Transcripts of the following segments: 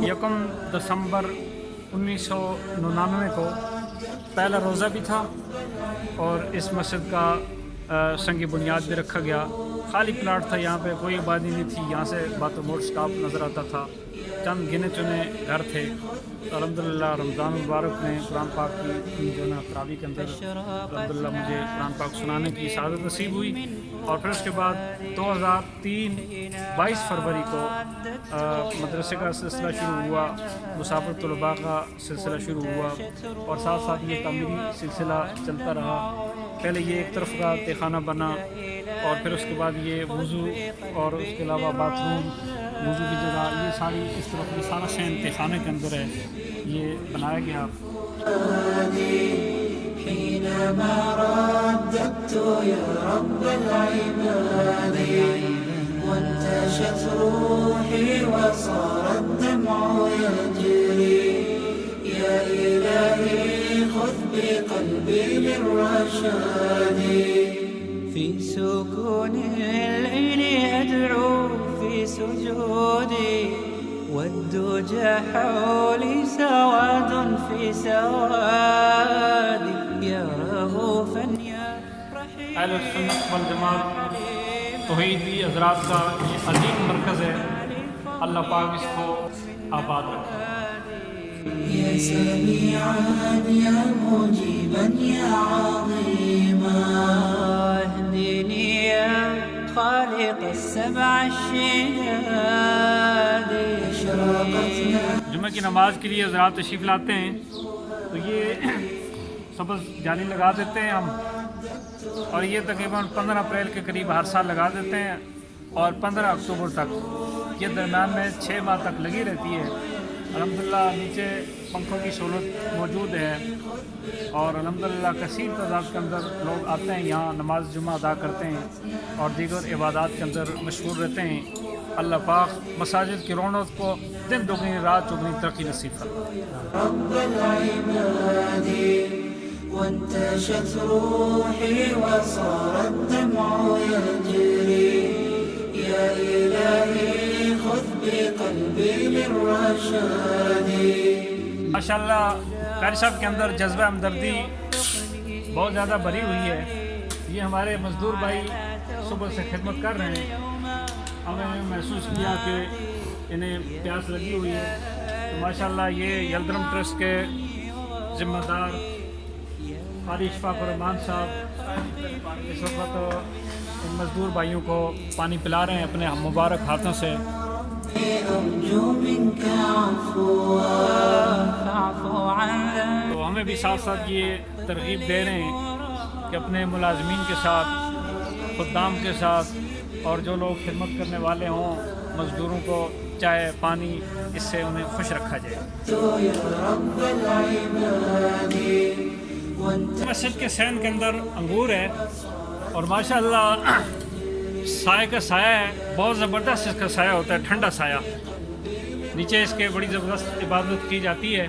یکم دسمبر 1999 کو پہلا روزہ بھی تھا اور اس مسجد کا سنگ بنیاد بھی رکھا گیا. خالی پلاٹ تھا، یہاں پہ کوئی آبادی نہیں تھی. یہاں سے بات و موڑ سٹاپ نظر آتا تھا، چند گنے چنے گھر تھے. الحمدللہ رمضان مبارک میں قرآن پاک کی جو نا تراویح کے اندر الحمدللہ مجھے قرآن پاک سنانے کی سعادت نصیب ہوئی. اور پھر اس کے بعد 2003 22 فروری کو مدرسے کا سلسلہ شروع ہوا، مسافر طلباء کا سلسلہ شروع ہوا اور ساتھ ساتھ یہ تعمیری سلسلہ چلتا رہا. پہلے یہ ایک طرف کا تہ خانہ بنا اور پھر اس کے بعد یہ وضو اور اس کے علاوہ باتھ روم، وضو کی جگہ، یہ ساری اس طرف یہ سارا شین تہ خانے کے اندر ہے، یہ بنایا گیا. حينما رددت يا رب العباد وانتشت روحي وصار الدمع يجري يا إلهي خذ بقلبي للرشاد في سكون الليل أدعو في سجودي والدجى حولي سواد في سوادي يا رؤوفا يا رحيم. اہل سنت والجماعت توحیدی حضرات کا یہ عظیم مرکز ہے، اللہ پاک اس کو آباد رکھے. يا سميعا يا مجيبا يا عظيما اهدني يا خالق السبع الشداد اشرقت. جمعہ کی نماز کے لیے حضرات تشریف لاتے ہیں تو یہ سبز جالی لگا دیتے ہیں ہم، اور یہ تقریباً 15 اپریل کے قریب ہر سال لگا دیتے ہیں اور 15 اکتوبر تک، یہ درمیان میں 6 ماہ تک لگی رہتی ہے. الحمدللہ نیچے پنکھوں کی سہولت موجود ہے اور الحمدللہ کثیر تعداد کے اندر لوگ آتے ہیں، یہاں نماز جمعہ ادا کرتے ہیں اور دیگر عبادات کے اندر مشغول رہتے ہیں. اللہ پاک مساجد کی رونق کو دن دگنی رات چگنی ترقی نصیب فرمائے. رب العباد وانتشت روحي وصار الدمع يجري يا إلهي خذ بقلبي للرشاد. ماشاءاللہ قاری صاحب کے اندر جذبہ ہمدردی بہت زیادہ بھری ہوئی ہے. یہ ہمارے مزدور بھائی صبح سے خدمت کر رہے ہیں، ہمیں محسوس کیا کہ انہیں پیاس لگی ہوئی ہے. تو ماشاءاللہ یہ یلدرم ٹرسٹ کے ذمہ دار قاری اشفاق الرحمان صاحب اس وقت ان مزدور بھائیوں کو پانی پلا رہے ہیں اپنے مبارک ہاتھوں سے. تو ہمیں بھی ساتھ ساتھ یہ ترغیب دے رہے ہیں کہ اپنے ملازمین کے ساتھ، خدام کے ساتھ اور جو لوگ خدمت کرنے والے ہوں، مزدوروں کو چائے پانی اس سے انہیں خوش رکھا جائے. مسجد کے سین کے اندر انگور ہے اور ماشاءاللہ سائے کا سایہ ہے، بہت زبردست اس کا سایہ ہوتا ہے، ٹھنڈا سایہ. نیچے اس کے بڑی زبردست عبادت کی جاتی ہے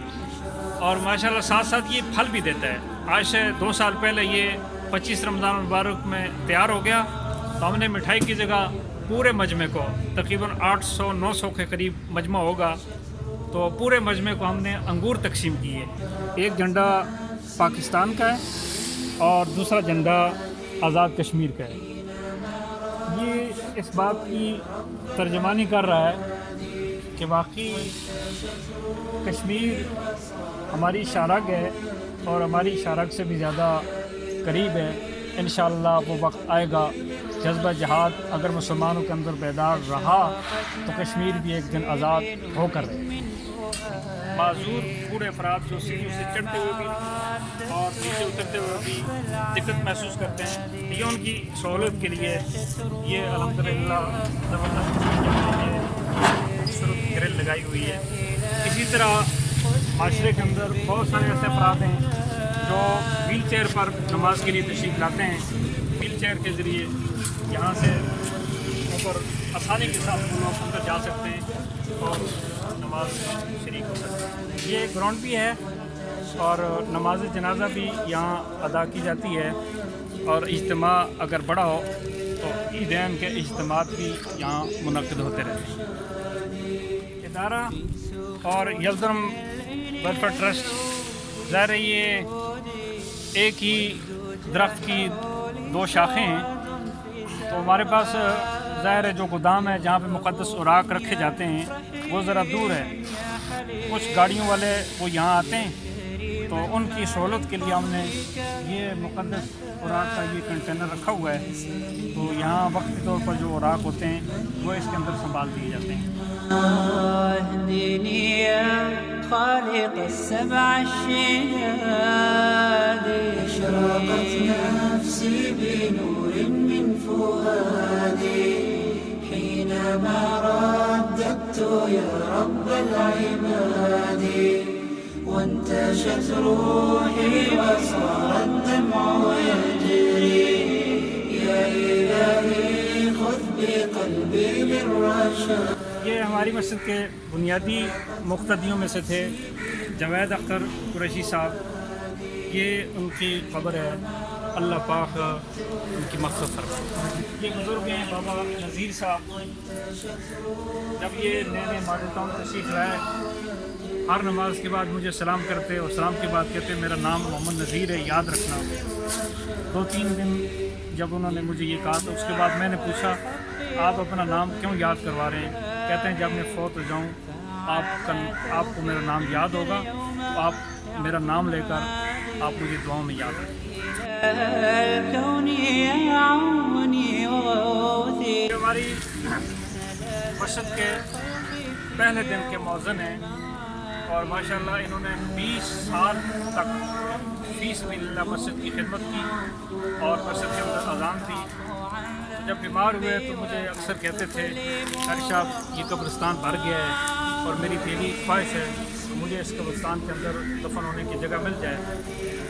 اور ماشاءاللہ ساتھ ساتھ یہ پھل بھی دیتا ہے. آج سے 2 سال پہلے یہ 25 رمضان المبارک میں تیار ہو گیا تو ہم نے مٹھائی کی جگہ پورے مجمع کو، تقریباً 800-900 کے قریب مجمع ہوگا، تو پورے مجمع کو ہم نے انگور تقسیم کیے. ایک جھنڈا پاکستان کا ہے اور دوسرا جھنڈا آزاد کشمیر کا ہے. یہ اس بات کی ترجمانی کر رہا ہے کہ واقعی کشمیر ہماری شارگ ہے اور ہماری شارگ سے بھی زیادہ قریب ہے. انشاءاللہ وہ وقت آئے گا، جذبہ جہاد اگر مسلمانوں کے اندر بیدار رہا تو کشمیر بھی ایک دن آزاد ہو کر رہے. معذور بوڑھے افراد جو سیڑھیوں سے چڑھتے ہوئے بھی اور نیچے اترتے ہوئے بھی دقت محسوس کرتے ہیں، یہ ان کی سہولت کے لیے یہ الحمدللہ زبردست خوبصورت گرل لگائی ہوئی ہے. اسی طرح معاشرے کے اندر بہت سارے ایسے افراد ہیں جو ویل چیئر پر نماز کے لیے تشریف لاتے ہیں. ویل چیئر کے ذریعے یہاں سے اوپر آسانی کے ساتھ لوگ اندر جا سکتے ہیں اور نماز شریک ہو سکتے ہیں. یہ گراؤنڈ بھی ہے اور نماز جنازہ بھی یہاں ادا کی جاتی ہے اور اجتماع اگر بڑا ہو تو عیدین کے اجتماعات بھی یہاں منعقد ہوتے رہتے ہیں. ادارہ اور یلدرم ویلفیئر ٹرسٹ ظاہر ہے یہ ایک ہی درخت کی دو شاخیں ہیں. تو ہمارے پاس ظاہر ہے جو گودام ہے جہاں پہ مقدس اوراق رکھے جاتے ہیں وہ ذرا دور ہے. کچھ گاڑیوں والے وہ یہاں آتے ہیں تو ان کی سہولت کے لیے ہم نے یہ مقدس اوراق کا یہ کنٹینر رکھا ہوا ہے. تو یہاں وقتی طور پر جو اوراق ہوتے ہیں وہ اس کے اندر سنبھال دیے جاتے ہیں. اهدني يا خالق السبع الشداد اشرقت نفسي بنور من فؤادي حينما رددت يا رب العباد وانتشت روحي وصار الدمع يجري يا إلهي خذ بقلبي للرشاد. یہ ہماری مسجد کے بنیادی مقتدیوں میں سے تھے جاوید اختر قریشی صاحب. یہ ان کی قبر ہے. اللہ پاک ان کی مغفرت فرمائے. یہ بزرگ ہیں بابا نذیر صاحب. جب یہ نئے نئے ماڈل ٹاؤن تشریف لائے ہر نماز کے بعد مجھے سلام کرتے اور سلام کے بعد کہتے میرا نام محمد نذیر ہے یاد رکھنا. 2-3 دن جب انہوں نے مجھے یہ کہا تو اس کے بعد میں نے پوچھا آپ اپنا نام کیوں یاد کروا رہے ہیں؟ کہتے ہیں جب میں فوت ہو جاؤں آپ کو میرا نام یاد ہوگا تو آپ میرا نام لے کر آپ مجھے دعاؤں میں یاد رکھیں. ہماری مسجد کے پہلے دن کے مؤذن ہیں اور ماشاءاللہ انہوں نے 20 سال تک فی سبیل اللہ مسجد کی خدمت کی اور مسجد کے اندر اذان تھی. جب بیمار ہوئے تو مجھے اکثر کہتے تھے قاری صاحب یہ قبرستان بھر گیا ہے اور میری دلی خواہش ہے مجھے اس قبرستان کے اندر دفن ہونے کی جگہ مل جائے.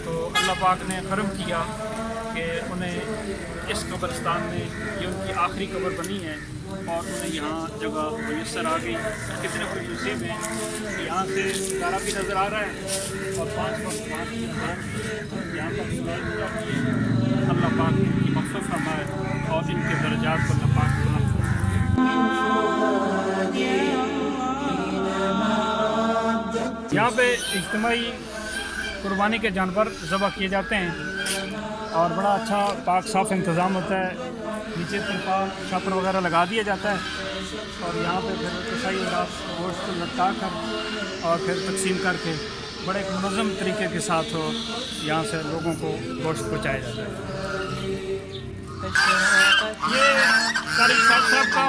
تو اللہ پاک نے کرم کیا کہ انہیں اس قبرستان میں یہ ان کی آخری قبر بنی ہے اور انہیں یہاں جگہ میسر آ گئی. کتنے خوش نصیب ہیں. یہاں سے ستارہ بھی نظر آ رہا ہے اور 5 وقت یہاں پر اللہ پاک ان کی مغفرت فرمائے اور ان کے درجات کو اللہ پاک بلند فرمائے. یہاں پہ اجتماعی قربانی کے جانور ذبح کیے جاتے ہیں اور بڑا اچھا پاک صاف انتظام ہوتا ہے. نیچے ترپال شاپر وغیرہ لگا دیا جاتا ہے اور یہاں پہ پھر کسائی رات گوشت کو لٹکا کر اور پھر تقسیم کر کے بڑے ایک منظم طریقے کے ساتھ یہاں سے لوگوں کو گوشت پہنچایا جاتا ہے. یہ قاری صاحب کا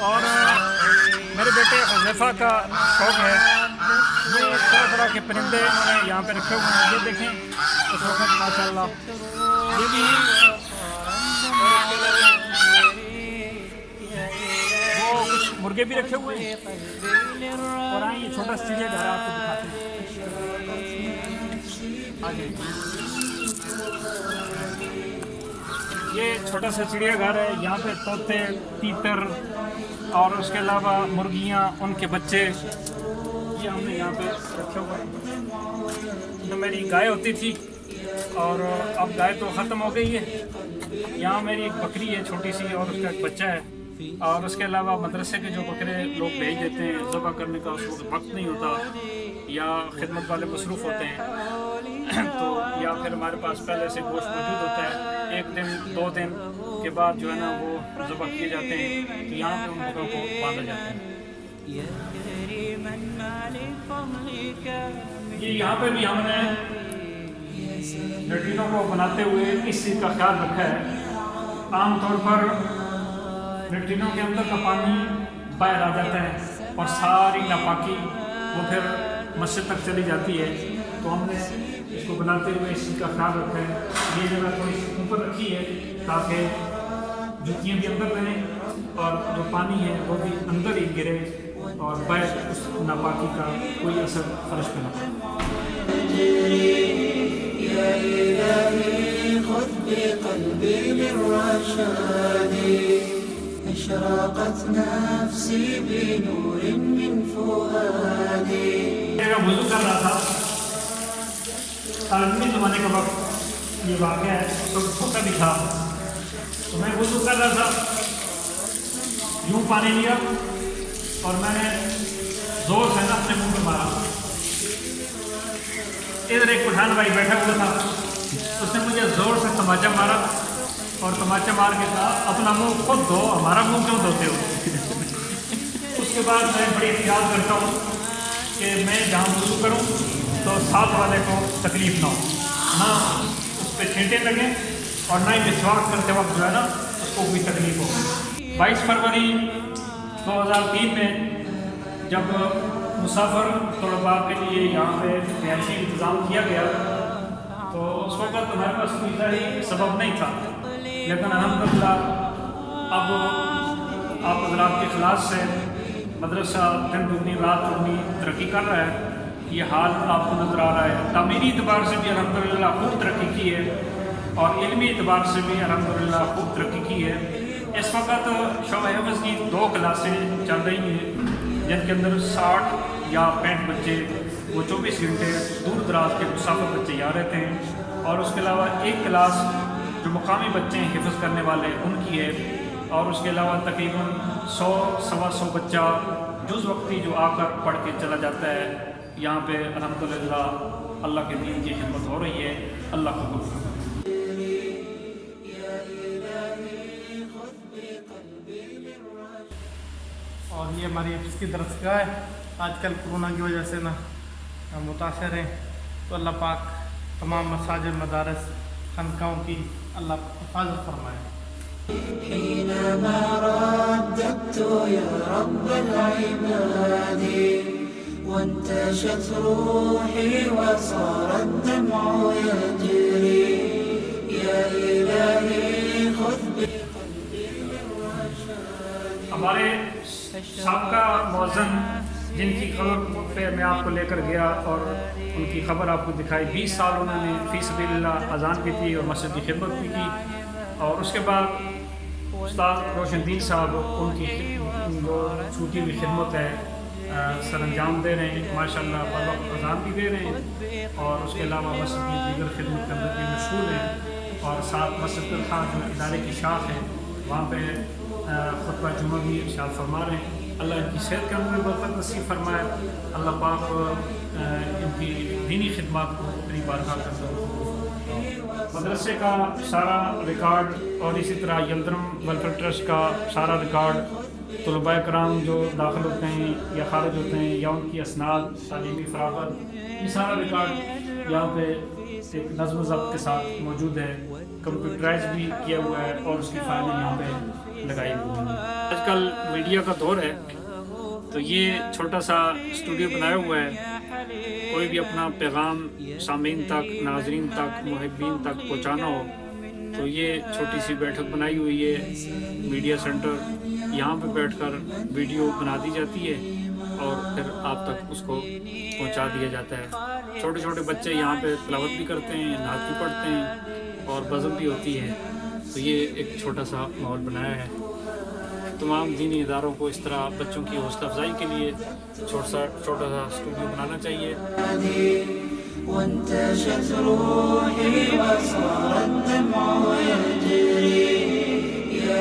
اور میرے بیٹے حذیفہ کا شوق ہے. یہ طرح طرح کے پرندے انہوں نے یہاں پہ رکھے ہوئے ہیں. یہ دیکھیں اس وقت ماشاءاللہ یہ بھی وہ کچھ مرغے بھی رکھے ہوئے ہیں اور آئیں یہ چھوٹا چڑیا گھر آپ کو دکھاتے ہیں. آگے یہ چھوٹا سا چڑیا گھر ہے. یہاں پہ طوطے تیتر اور اس کے علاوہ مرغیاں ان کے بچے یہ ہم نے یہاں پہ رکھے ہوئے ہیں. تو میری گائے ہوتی تھی اور اب گائے تو ختم ہو گئی ہے. یہاں میری ایک بکری ہے چھوٹی سی اور اس کا ایک بچہ ہے اور اس کے علاوہ مدرسے کے جو بکرے لوگ بھیج دیتے ہیں ذبح کرنے کا اس وقت نہیں ہوتا یا خدمت والے مصروف ہوتے ہیں تو یا پھر ہمارے پاس پہلے سے گوشت موجود ہوتا ہے. 1 دن 2 دن کے بعد جو ہے نا وہ ذبح کیے جاتے ہیں تو یہاں پہ ان بکروں کو باندھا جاتا ہے. یہ یہاں پہ بھی ہم نے لیٹرینوں کو بناتے ہوئے اس چیز کا خیال رکھا ہے. عام طور پر لیٹرینوں کے اندر کا پانی باہر آ جاتا ہے اور ساری ناپاکی وہ پھر مسجد تک چلی جاتی ہے. تو ہم نے اس کو بناتے ہوئے اس چیز کا خیال رکھا ہے. یہ جگہ تھوڑی سی اوپر رکھی ہے تاکہ جوتیاں بھی اندر رہیں اور جو پانی ہے وہ بھی اندر ہی گرے اور باہر اس ناپاکی کا کوئی اثر فرش پہ نہ پڑے. يا إلهي خذ بقلبي للرشاد اشرقت نفسي بنور من فؤادي. میرا وضو کر رہا تھا تعلیمی زمانے کا وقت یہ واقعہ ہے. تو چھوٹا بھی تھا تو میں وضو کر رہا تھا، یوں پانی لیا اور میں نے زور سے نا اپنے منہ پہ مارا. ادھر ایک پٹھان بھائی بیٹھا ہوا تھا، اس نے مجھے زور سے تماچا مارا اور تماچا مار کے کہا اپنا منہ خود دھو، ہمارا منہ کیوں دھوتے ہو. اس کے بعد میں بڑی احتیاط کرتا ہوں کہ میں جہاں وضو کروں تو ساتھ والے کو تکلیف نہ ہو، نہ اس پہ چھینٹے لگیں اور نہ ہی مسواک کرتے وقت جو ہے نا اس کو کوئی تکلیف ہو. 22 فروری 2003 میں جب مسافر طلباء کے لیے یہاں پہ رہائشی انتظام کیا گیا تو اس وقت ہمارے پاس کوئی ظاہری سبب نہیں تھا، لیکن الحمدللہ اب آپ حضرات کے اخلاص سے مدرسہ دن دگنی رات چگنی ترقی کر رہا ہے. یہ حال آپ کو نظر آ رہا ہے. تعمیری اعتبار سے بھی الحمدللہ خوب ترقی کی ہے اور علمی اعتبار سے بھی الحمدللہ خوب ترقی کی ہے. اس وقت شعبہ حفظ کی 2 کلاسیں چل رہی ہیں جن کے اندر 60 یا 65 بچے وہ 24 گھنٹے دور دراز کے مسافر بچے یہاں رہتے ہیں، اور اس کے علاوہ ایک کلاس جو مقامی بچے ہیں حفظ کرنے والے ان کی ہے، اور اس کے علاوہ تقریباً 100-125 بچہ جز وقتی جو آ کر پڑھ کے چلا جاتا ہے. یہاں پہ الحمدللہ اللہ کے دین کی خدمت ہو رہی ہے. اللہ کو قبول کرے. اور یہ ہماری حفظ کی درسگاہ ہے. آج کل کورونا کی وجہ سے نا متاثر ہیں، تو اللہ پاک تمام مساجد مدارس خانقاہوں کی اللہ حفاظت فرمائے. حينما رددت يا رب العباد وانتشت روحي وصار الدمع يجري يا إلهي خذ بقلبي بالرشاد. ہمارے سابقہ مؤذن جن کی خبر پہ میں آپ کو لے کر گیا اور ان کی خبر آپ کو دکھائی، 20 سال انہوں نے فی سبیل اللہ اذان بھی کی اور مسجد کی خدمت بھی کی. اور اس کے بعد استاد روشن دین صاحب ان کی جو چھوٹی ہوئی خدمت ہے سر انجام دے رہے ہیں ماشاءاللہ، بر وقت اذان بھی دے رہے ہیں اور اس کے علاوہ مسجد کی دیگر خدمت کے اندر بھی مشغول ہیں. اور ساتھ مسجد الخان جو ادارے کی شاخ ہے وہاں پہ خطبہ جمعہ بھی ارشاد فرما رہے ہیں. اللہ ان کی صحت کے اندر بھی برکت نصیب فرمائے. اللہ پاک ان کی دینی خدمات کو اپنی بارگاہ کے اندر. مدرسے کا سارا ریکارڈ اور اسی طرح یلدرم ویلفیئر ٹرسٹ کا سارا ریکارڈ، طلباء کرام جو داخل ہوتے ہیں یا خارج ہوتے ہیں یا ان کی اسناد، تعلیمی فراغت، یہ سارا ریکارڈ یہاں پہ ایک نظم و ضبط کے ساتھ موجود ہے. کمپیوٹرائز بھی کیا ہوا ہے اور اس کی فائلیں یہاں پہ لگائی ہوئی ہیں. آج کل میڈیا کا دور ہے تو یہ چھوٹا سا اسٹوڈیو بنایا ہوا ہے. کوئی بھی اپنا پیغام سامعین تک، ناظرین تک، محبین تک پہنچانا ہو تو یہ چھوٹی سی بیٹھک بنائی ہوئی ہے میڈیا سینٹر. یہاں پہ بیٹھ کر ویڈیو بنا دی جاتی ہے اور پھر آپ تک اس کو پہنچا دیا جاتا ہے. چھوٹے چھوٹے بچے یہاں پہ تلاوت بھی کرتے ہیں، نعت بھی پڑھتے ہیں اور بزم بھی ہوتی ہے. تو یہ ایک چھوٹا سا ماحول بنایا ہے. تمام دینی اداروں کو اس طرح بچوں کی حوصلہ افزائی کے لیے چھوٹا سا اسٹوڈیو بنانا چاہیے. وانتشت روحي وصار الدمع يجري يا